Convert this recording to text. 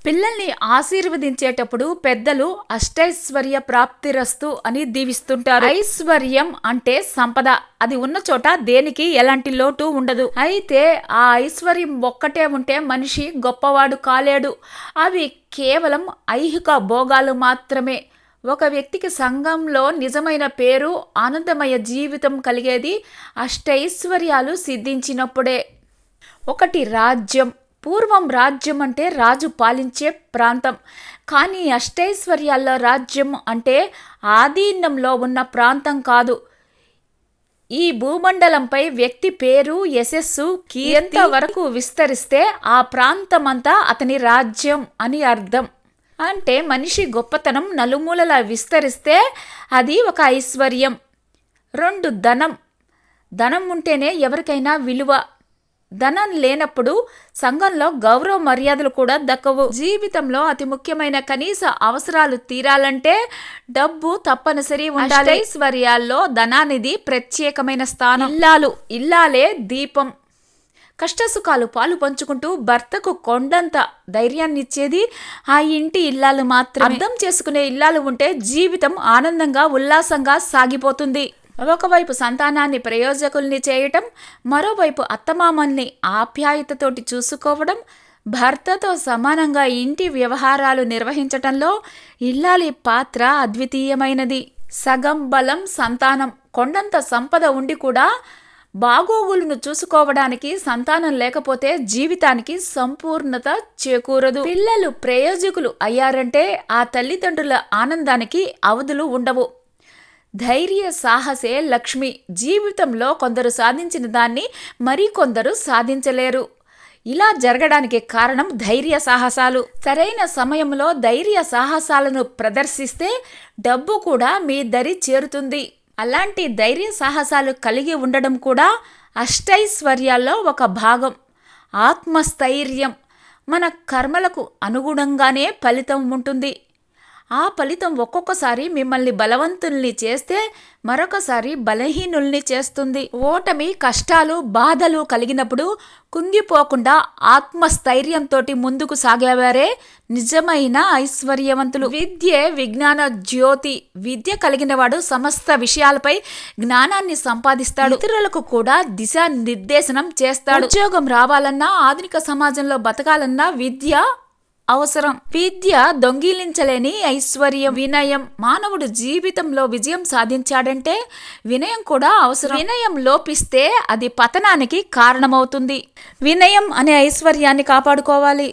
పిల్లల్ని ఆశీర్వదించేటప్పుడు పెద్దలు అష్టైశ్వర్య ప్రాప్తిరస్తు అని దీవిస్తుంటారు. ఐశ్వర్యం అంటే సంపద. అది ఉన్న చోట దేనికి ఎలాంటి లోటు ఉండదు. అయితే ఆ ఐశ్వర్యం ఒక్కటే ఉంటే మనిషి గొప్పవాడు కాలేడు. అవి కేవలం ఐహిక భోగాలు మాత్రమే. ఒక వ్యక్తికి సంఘంలో నిజమైన పేరు, ఆనందమయ జీవితం కలిగేది అష్టైశ్వర్యాలు సిద్ధించినప్పుడే. ఒకటి రాజ్యం. పూర్వం రాజ్యం అంటే రాజు పాలించే ప్రాంతం. కానీ అష్టైశ్వర్యాల్లో రాజ్యం అంటే ఆధీనంలో ఉన్న ప్రాంతం కాదు. ఈ భూమండలంపై వ్యక్తి పేరు, యశస్సు, కీర్తి వరకు విస్తరిస్తే ఆ ప్రాంతమంతా అతని రాజ్యం అని అర్థం. అంటే మనిషి గొప్పతనం నలుమూలలా విస్తరిస్తే అది ఒక ఐశ్వర్యం. 2 ధనం. ధనం ఉంటేనే ఎవరికైనా విలువ. ధనం లేనప్పుడు సంఘంలో గౌరవ మర్యాదలు కూడా దక్కవు. జీవితంలో అతి ముఖ్యమైన కనీస అవసరాలు తీరాలంటే డబ్బు తప్పనిసరి ఉండాలి. ఐశ్వర్యాల్లో ధనానిది ప్రత్యేకమైన స్థానం. ఇల్లాలే దీపం. కష్టసుఖాలు పాలు పంచుకుంటూ భర్తకు కొండంత ధైర్యాన్ని ఇచ్చేది ఆ ఇంటి ఇల్లాలు మాత్రమే. అర్థం చేసుకునే ఇల్లాలు ఉంటే జీవితం ఆనందంగా, ఉల్లాసంగా సాగిపోతుంది. ఒకవైపు సంతానాన్ని ప్రయోజకుల్ని చేయటం, మరోవైపు అత్తమామల్ని ఆప్యాయతతోటి చూసుకోవడం, భర్తతో సమానంగా ఇంటి వ్యవహారాలు నిర్వహించటంలో ఇల్లాలి పాత్ర అద్వితీయమైనది. సగం బలం సంతానం. కొండంత సంపద ఉండి కూడా బాగోగులను చూసుకోవడానికి సంతానం లేకపోతే జీవితానికి సంపూర్ణత చేకూరదు. పిల్లలు ప్రయోజకులు అయ్యారంటే ఆ తల్లిదండ్రుల ఆనందానికి అవధులు ఉండవు. ధైర్య సాహసే లక్ష్మి. జీవితంలో కొందరు సాధించిన దాన్ని మరికొందరు సాధించలేరు. ఇలా జరగడానికి కారణం ధైర్య సాహసాలు. సరైన సమయంలో ధైర్య సాహసాలను ప్రదర్శిస్తే డబ్బు కూడా మీ దరి చేరుతుంది. అలాంటి ధైర్య సాహసాలు కలిగి ఉండడం కూడా అష్టైశ్వర్యాల్లో ఒక భాగం. ఆత్మస్థైర్యం. మన కర్మలకు అనుగుణంగానే ఫలితం ఉంటుంది. ఆ ఫలితం ఒక్కొక్కసారి మిమ్మల్ని బలవంతుల్ని చేస్తే మరొకసారి బలహీనుల్ని చేస్తుంది. ఓటమి, కష్టాలు, బాధలు కలిగినప్పుడు కుంగిపోకుండా ఆత్మస్థైర్యంతో ముందుకు సాగేవారే నిజమైన ఐశ్వర్యవంతులు. విద్యే విజ్ఞాన జ్యోతి. విద్య కలిగిన వాడు సమస్త విషయాలపై జ్ఞానాన్ని సంపాదిస్తాడు. ఇతరులకు కూడా దిశా నిర్దేశనం చేస్తాడు. ఉద్యోగం రావాలన్నా, ఆధునిక సమాజంలో బతకాలన్నా విద్య అవసరం. విద్య దొంగిలించలేని ఐశ్వర్యం. వినయం. మానవుడు జీవితంలో విజయం సాధించాడంటే వినయం కూడా అవసరం. వినయం లోపిస్తే అది పతనానికి కారణమవుతుంది. వినయం అనే ఐశ్వర్యాన్ని కాపాడుకోవాలి.